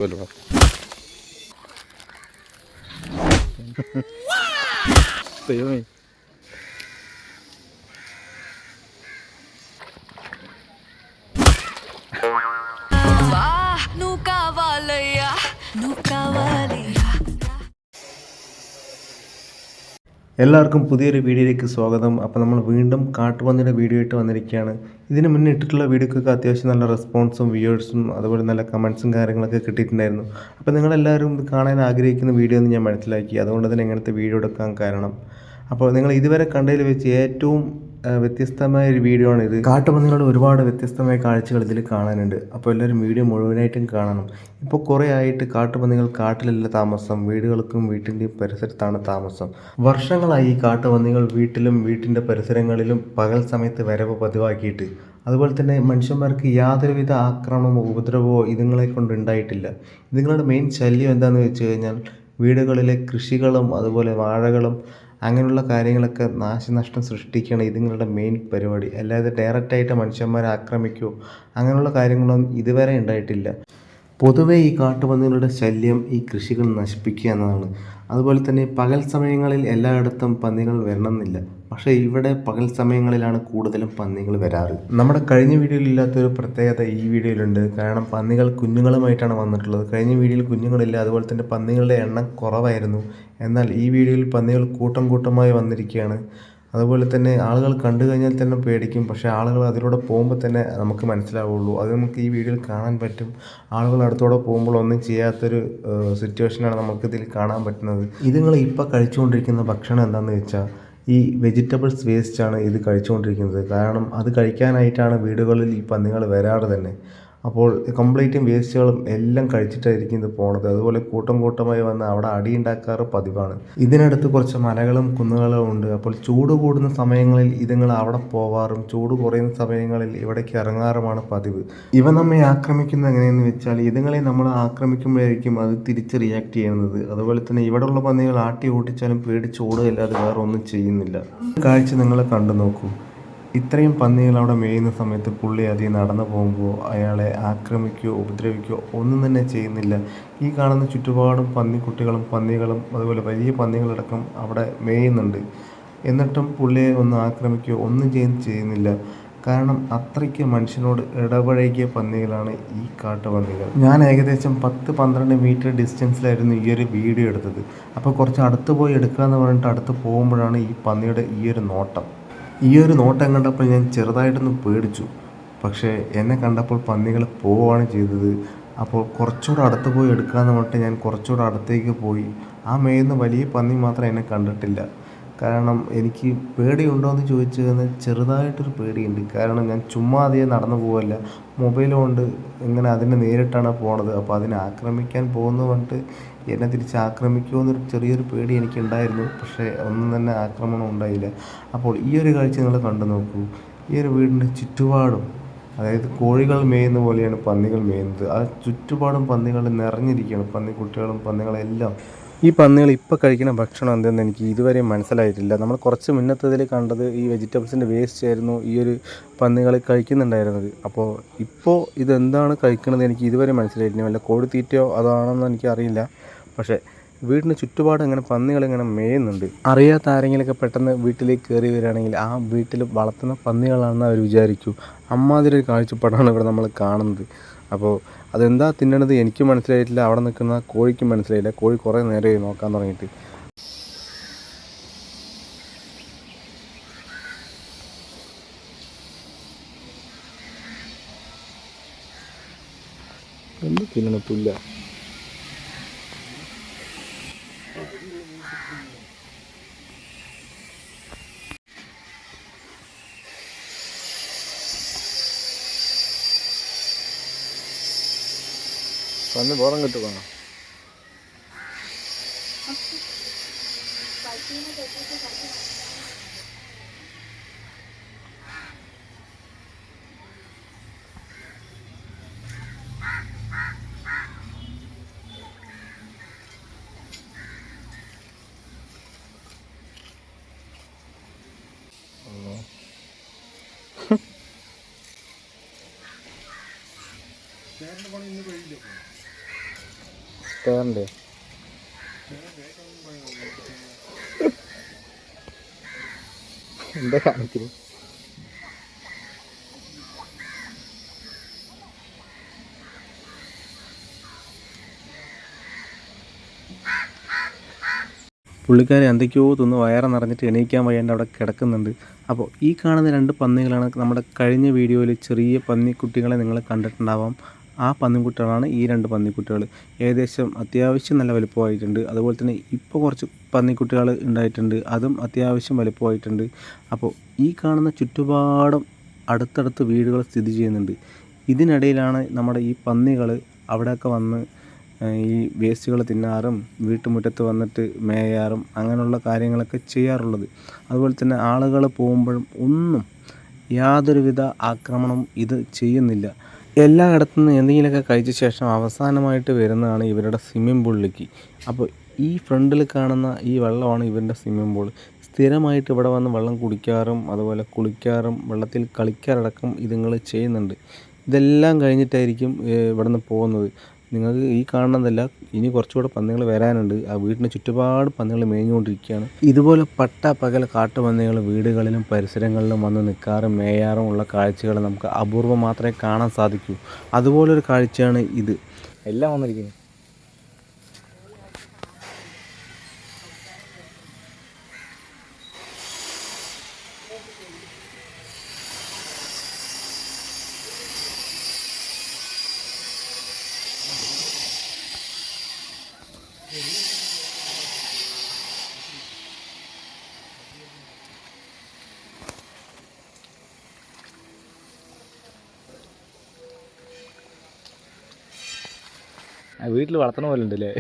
ദൈവമേ. എല്ലാവർക്കും പുതിയൊരു വീഡിയോയിലേക്ക് സ്വാഗതം. അപ്പോൾ നമ്മൾ വീണ്ടും കാട്ടുപന്നിയുടെ വീഡിയോ ആയിട്ട് വന്നിരിക്കുകയാണ്. ഇതിന് മുന്നേ ഇട്ടിട്ടുള്ള വീഡിയോക്കൊക്കെ അത്യാവശ്യം നല്ല റെസ്പോൺസും വ്യൂവേഴ്സും അതുപോലെ നല്ല കമൻസും കാര്യങ്ങളൊക്കെ കിട്ടിയിട്ടുണ്ടായിരുന്നു. അപ്പോൾ നിങ്ങളെല്ലാവരും ഇത് കാണാൻ ആഗ്രഹിക്കുന്ന വീഡിയോ എന്ന് ഞാൻ മനസ്സിലാക്കി. അതുകൊണ്ട് തന്നെ ഇങ്ങനത്തെ വീഡിയോ എടുക്കാൻ കാരണം. അപ്പോൾ നിങ്ങൾ ഇതുവരെ കണ്ടതിൽ വെച്ച് ഏറ്റവും വ്യത്യസ്തമായ ഒരു വീഡിയോ ആണ് ഇത്. കാട്ടുപന്നികളുടെ ഒരുപാട് വ്യത്യസ്തമായ കാഴ്ചകൾ ഇതിൽ കാണാനുണ്ട്. അപ്പോൾ എല്ലാവരും വീഡിയോ മുഴുവനായിട്ടും കാണണം. ഇപ്പോൾ കുറേ ആയിട്ട് കാട്ടുപന്നികൾ കാട്ടിലല്ല താമസം, വീടുകൾക്കും വീട്ടിൻ്റെയും പരിസരത്താണ് താമസം. വർഷങ്ങളായി ഈ കാട്ടുപന്നികൾ വീട്ടിലും വീട്ടിൻ്റെ പരിസരങ്ങളിലും പകൽ സമയത്ത് വരവ് പതിവാക്കിയിട്ട്. അതുപോലെ തന്നെ മനുഷ്യന്മാർക്ക് യാതൊരുവിധ ആക്രമണമോ ഉപദ്രവമോ ഇതുങ്ങളെ കൊണ്ട് ഉണ്ടായിട്ടില്ല. ഇതുങ്ങളുടെ മെയിൻ ശല്യം എന്താണെന്ന് വെച്ച് കഴിഞ്ഞാൽ വീടുകളിലെ കൃഷികളും അതുപോലെ വാഴകളും അങ്ങനെയുള്ള കാര്യങ്ങളൊക്കെ നാശനഷ്ടം സൃഷ്ടിക്കുകയാണ് ഇതുങ്ങളുടെ മെയിൻ പരിപാടി. അല്ലാതെ ഡയറക്റ്റായിട്ട് മനുഷ്യന്മാരെ ആക്രമിക്കുകയോ അങ്ങനെയുള്ള കാര്യങ്ങളൊന്നും ഇതുവരെ ഉണ്ടായിട്ടില്ല. പൊതുവേ ഈ കാട്ടുപന്നികളുടെ ശല്യം ഈ കൃഷികൾ നശിപ്പിക്കുക എന്നതാണ്. അതുപോലെ തന്നെ പകൽ സമയങ്ങളിൽ എല്ലായിടത്തും പന്നികൾ വരണമെന്നില്ല. പക്ഷേ ഇവിടെ പകൽ സമയങ്ങളിലാണ് കൂടുതലും പന്നികൾ വരാറ്. നമ്മുടെ കഴിഞ്ഞ വീഡിയോയിൽ ഇല്ലാത്തൊരു പ്രത്യേകത ഈ വീഡിയോയിലുണ്ട്. കാരണം പന്നികൾ കുഞ്ഞുങ്ങളുമായിട്ടാണ് വന്നിട്ടുള്ളത്. കഴിഞ്ഞ വീഡിയോയിൽ കുഞ്ഞുങ്ങളില്ല, അതുപോലെ തന്നെ പന്നികളുടെ എണ്ണം കുറവായിരുന്നു. എന്നാൽ ഈ വീഡിയോയിൽ പന്നികൾ കൂട്ടം കൂട്ടമായി വന്നിരിക്കുകയാണ്. അതുപോലെ തന്നെ ആളുകൾ കണ്ടു കഴിഞ്ഞാൽ തന്നെ പേടിക്കും. പക്ഷേ ആളുകൾ അതിലൂടെ പോകുമ്പോൾ തന്നെ നമുക്ക് മനസ്സിലാവുള്ളൂ. അത് നമുക്ക് ഈ വീഡിയോയിൽ കാണാൻ പറ്റും. ആളുകൾ അടുത്തോടെ പോകുമ്പോൾ ഒന്നും ചെയ്യാത്തൊരു സിറ്റുവേഷനാണ് നമുക്കിതിൽ കാണാൻ പറ്റുന്നത്. ഇതുങ്ങൾ ഇപ്പോൾ കഴിച്ചുകൊണ്ടിരിക്കുന്ന ഭക്ഷണം എന്താണെന്ന് വെച്ചാൽ ഈ വെജിറ്റബിൾസ് വേസ്റ്റാണ് ഇത് കഴിച്ചുകൊണ്ടിരിക്കുന്നത്. കാരണം അത് കഴിക്കാനായിട്ടാണ് വീടുകളിൽ ഈ പന്നികൾ വരാറ് തന്നെ. അപ്പോൾ കംപ്ലീറ്റും വേസ്റ്റുകളും എല്ലാം കഴിച്ചിട്ടായിരിക്കും ഇത് പോണത്. അതുപോലെ കൂട്ടം കൂട്ടമായി വന്ന് അവിടെ അടി ഉണ്ടാക്കാറ് പതിവാണ്. ഇതിനടുത്ത് കുറച്ച് മലകളും കുന്നുകളും ഉണ്ട്. അപ്പോൾ ചൂട് കൂടുന്ന സമയങ്ങളിൽ ഇതുങ്ങൾ അവിടെ പോവാറും ചൂട് കുറയുന്ന സമയങ്ങളിൽ ഇവിടേക്ക് ഇറങ്ങാറുമാണ് പതിവ്. ഇവ നമ്മെ ആക്രമിക്കുന്നത് എങ്ങനെയെന്ന് വെച്ചാൽ ഇതുങ്ങളെ നമ്മൾ ആക്രമിക്കുമ്പോഴായിരിക്കും അത് തിരിച്ച് റിയാക്ട് ചെയ്യുന്നത്. അതുപോലെ തന്നെ ഇവിടെയുള്ള പന്നികൾ ആട്ടി ഓട്ടിച്ചാലും പേടിച്ച് ഓടുകയല്ലാതെ വേറെ ഒന്നും ചെയ്യുന്നില്ല. കാഴ്ച നിങ്ങൾ കണ്ടു നോക്കൂ. ഇത്രയും പന്നികൾ അവിടെ മേയുന്ന സമയത്ത് പുള്ളി അധികം നടന്നു പോകുമ്പോൾ അയാളെ ആക്രമിക്കുകയോ ഉപദ്രവിക്കുകയോ ഒന്നും തന്നെ ചെയ്യുന്നില്ല. ഈ കാണുന്ന ചുറ്റുപാടും പന്നിക്കുട്ടികളും പന്നികളും അതുപോലെ വലിയ പന്നികളടക്കം അവിടെ മേയുന്നുണ്ട്. എന്നിട്ടും പുള്ളിയെ ഒന്ന് ആക്രമിക്കുകയോ ഒന്നും ചെയ്യുന്നില്ല. കാരണം അത്രയ്ക്ക് മനുഷ്യനോട് ഇടപഴകിയ പന്നികളാണ് ഈ കാട്ടുപന്നികൾ. ഞാൻ ഏകദേശം 10-12 മീറ്റർ ഡിസ്റ്റൻസിലായിരുന്നു ഈ ഒരു വീഡിയോ എടുത്തത്. അപ്പോൾ കുറച്ച് അടുത്ത് പോയി എടുക്കാമെന്ന് പറഞ്ഞിട്ട് അടുത്ത് പോകുമ്പോഴാണ് ഈ പന്നിയുടെ ഈ ഒരു നോട്ടം. ഈ ഒരു നോട്ടം കണ്ടപ്പോൾ ഞാൻ ചെറുതായിട്ടൊന്ന് പേടിച്ചു. പക്ഷേ എന്നെ കണ്ടപ്പോൾ പന്നികൾ പോവുകയാണ് ചെയ്തത്. അപ്പോൾ കുറച്ചുകൂടെ അടുത്ത് പോയി എടുക്കാമെന്ന് പറഞ്ഞിട്ട് ഞാൻ കുറച്ചുകൂടെ അടുത്തേക്ക് പോയി. ആ മേയുന്ന വലിയ പന്നി മാത്രം എന്നെ കണ്ടിട്ടില്ല. കാരണം എനിക്ക് പേടിയുണ്ടോ എന്ന് ചോദിച്ചു കഴിഞ്ഞാൽ ചെറുതായിട്ടൊരു പേടിയുണ്ട്. കാരണം ഞാൻ ചുമ്മാ അധികം നടന്നു പോവല്ല, മൊബൈൽ കൊണ്ട് ഇങ്ങനെ അതിനെ നേരിട്ടാണ് പോണത്. അപ്പോൾ അതിനെ ആക്രമിക്കാൻ പോകുന്നു പറഞ്ഞിട്ട് എന്നെ തിരിച്ച് ആക്രമിക്കുമോ എന്നൊരു ചെറിയൊരു പേടി എനിക്കുണ്ടായിരുന്നു. പക്ഷേ ഒന്നും തന്നെ ആക്രമണം ഉണ്ടായില്ല. അപ്പോൾ ഈ ഒരു കാഴ്ച നിങ്ങൾ കണ്ടു നോക്കൂ. ഈ ഒരു വീടിൻ്റെ ചുറ്റുപാടും, അതായത് കോഴികൾ മേയുന്ന പോലെയാണ് പന്നികൾ മേയുന്നത്. ആ ചുറ്റുപാടും പന്നികൾ നിറഞ്ഞിരിക്കുകയാണ്, പന്നിക്കുട്ടികളും പന്നികളെല്ലാം. ഈ പന്നികൾ ഇപ്പോൾ കഴിക്കുന്ന ഭക്ഷണം എന്തെന്ന് എനിക്ക് ഇതുവരെ മനസ്സിലായിട്ടില്ല. നമ്മൾ കുറച്ച് മുന്നത്തതിൽ കണ്ടത് ഈ വെജിറ്റബിൾസിൻ്റെ വേസ്റ്റ് ആയിരുന്നു ഈ ഒരു പന്നികൾ കഴിക്കുന്നുണ്ടായിരുന്നത്. അപ്പോൾ ഇപ്പോൾ ഇതെന്താണ് കഴിക്കുന്നത് എനിക്ക് ഇതുവരെ മനസ്സിലായിട്ടില്ല. വല്ല കോഴിത്തീറ്റയോ അതാണെന്ന് എനിക്കറിയില്ല. പക്ഷേ വീടിന് ചുറ്റുപാട് ഇങ്ങനെ പന്നികളിങ്ങനെ മേയുന്നുണ്ട്. അറിയാത്ത ആരെങ്കിലുമൊക്കെ പെട്ടെന്ന് വീട്ടിലേക്ക് കയറി വരികയാണെങ്കിൽ ആ വീട്ടിൽ വളർത്തുന്ന പന്നികളാണെന്ന് അവർ വിചാരിക്കൂ. അമ്മാതിരി ഒരു കാഴ്ചപ്പാടാണ് ഇവിടെ നമ്മൾ കാണുന്നത്. അപ്പോൾ അതെന്താ തിന്നണത് എനിക്ക് മനസ്സിലായിട്ടില്ല. അവിടെ നിൽക്കുന്ന കോഴിക്കും മനസ്സിലായില്ല. കോഴി കുറേ നേരമായി നോക്കാൻ തുടങ്ങിയിട്ട്. എന്ത് തിന്നണ പുല്ല. പന്നി ബോറം കിട്ടുവാണോ? തേറിൻ്റെ എന്താ കാണിക്കുന്നു? പുള്ളിക്കാരി എന്തൊക്കെയോ തിന്ന് വയറ് നിറഞ്ഞിട്ട് എണീക്കാൻ വയ്യാണ്ട് അവിടെ കിടക്കുന്നുണ്ട്. അപ്പോൾ ഈ കാണുന്ന 2 പന്നികളാണ് നമ്മുടെ കഴിഞ്ഞ വീഡിയോയിൽ ചെറിയ പന്നിക്കുട്ടികളെ നിങ്ങൾ കണ്ടിട്ടുണ്ടാവാം. ആ പന്നിക്കുട്ടികളാണ് ഈ 2 പന്നിക്കുട്ടികൾ. ഏകദേശം അത്യാവശ്യം നല്ല വലുപ്പമായിട്ടുണ്ട്. അതുപോലെ തന്നെ ഇപ്പോൾ കുറച്ച് പന്നിക്കുട്ടികൾ ഉണ്ടായിട്ടുണ്ട്, അതും അത്യാവശ്യം വലുപ്പമായിട്ടുണ്ട്. അപ്പോൾ ഈ കാണുന്ന ചുറ്റുപാടും അടുത്തടുത്ത് വീടുകൾ സ്ഥിതി ചെയ്യുന്നുണ്ട്. ഇതിനിടയിലാണ് നമ്മുടെ ഈ പന്നികൾ അവിടെയൊക്കെ വന്ന് ഈ വേസ്റ്റുകൾ തിന്നാറും വീട്ടുമുറ്റത്ത് വന്നിട്ട് മേയാറും അങ്ങനെയുള്ള കാര്യങ്ങളൊക്കെ ചെയ്യാറുള്ളത്. അതുപോലെ തന്നെ ആളുകൾ പോകുമ്പോഴും ഒന്നും യാതൊരുവിധ ആക്രമണവും ഇത് ചെയ്യുന്നില്ല. എല്ലായിടത്തു നിന്നും എന്തെങ്കിലുമൊക്കെ കഴിച്ച ശേഷം അവസാനമായിട്ട് വരുന്നതാണ് ഇവരുടെ സ്വിമ്മിംഗ് പൂളിലേക്ക്. അപ്പോൾ ഈ ഫ്രണ്ടിൽ കാണുന്ന ഈ വെള്ളമാണ് ഇവരുടെ സ്വിമ്മിംഗ് പൂൾ. സ്ഥിരമായിട്ട് ഇവിടെ വന്ന് വെള്ളം കുടിക്കാറും അതുപോലെ കുളിക്കാറും വെള്ളത്തിൽ കളിക്കാറടക്കം ഇതുങ്ങൾ ചെയ്യുന്നുണ്ട്. ഇതെല്ലാം കഴിഞ്ഞിട്ടായിരിക്കും ഇവിടെ നിന്ന് പോകുന്നത്. നിങ്ങൾക്ക് ഈ കാണുന്നതല്ല, ഇനി കുറച്ചുകൂടെ പന്നികൾ വരാനുണ്ട്. ആ വീടിന് ചുറ്റുപാട് പന്നികൾ മേഞ്ഞുകൊണ്ടിരിക്കുകയാണ്. ഇതുപോലെ പട്ട പകൽ കാട്ടുപന്നികൾ വീടുകളിലും പരിസരങ്ങളിലും വന്ന് നിൽക്കാറും മേയാറും ഉള്ള കാഴ്ചകൾ നമുക്ക് അപൂർവം മാത്രമേ കാണാൻ സാധിക്കൂ. അതുപോലൊരു കാഴ്ചയാണ് ഇത്. എല്ലാം വന്നിരിക്കുന്നു. വീട്ടിൽ വളർത്തണ പോലെ ഉണ്ടല്ലേ?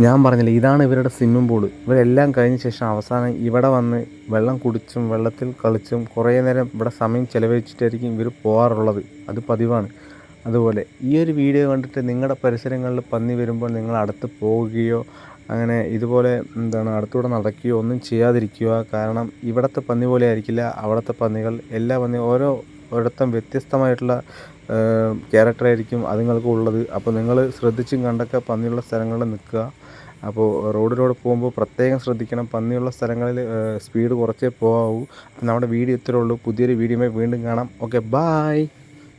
ഞാൻ പറഞ്ഞില്ലേ, ഇതാണ് ഇവരുടെ സ്വിമ്മിംഗ് പൂൾ. ഇവരെല്ലാം കഴിഞ്ഞ ശേഷം അവസാനം ഇവിടെ വന്ന് വെള്ളം കുടിച്ചും വെള്ളത്തിൽ കളിച്ചും കുറേ നേരം ഇവിടെ സമയം ചിലവഴിച്ചിട്ടായിരിക്കും ഇവർ പോകാറുള്ളത്. അത് പതിവാണ്. അതുപോലെ ഈ ഒരു വീഡിയോ കണ്ടിട്ട് നിങ്ങളുടെ പരിസരങ്ങളിൽ പന്നി വരുമ്പോൾ നിങ്ങൾ അടുത്ത് പോവുകയോ അങ്ങനെ ഇതുപോലെ അടുത്തൂടെ നടക്കുകയോ ഒന്നും ചെയ്യാതിരിക്കുക. കാരണം ഇവിടുത്തെ പന്നി പോലെ ആയിരിക്കില്ല അവിടുത്തെ പന്നികൾ. എല്ലാ പന്നിയും ഓരോരുത്തരും വ്യത്യസ്തമായിട്ടുള്ള ക്യാരക്ടറായിരിക്കും അതുങ്ങൾക്ക് ഉള്ളത്. അപ്പോൾ നിങ്ങൾ ശ്രദ്ധിച്ചും കണ്ടൊക്കെ പന്നിയുള്ള സ്ഥലങ്ങളിൽ നിൽക്കുക. അപ്പോൾ റോഡിലൂടെ പോകുമ്പോൾ പ്രത്യേകം ശ്രദ്ധിക്കണം. പന്നിയുള്ള സ്ഥലങ്ങളിൽ സ്പീഡ് കുറച്ചേ പോകാവൂ. നമ്മുടെ വീഡിയോ ഇത്രയേ ഉള്ളൂ. പുതിയൊരു വീഡിയോയുമായി വീണ്ടും കാണാം. Okay, bye.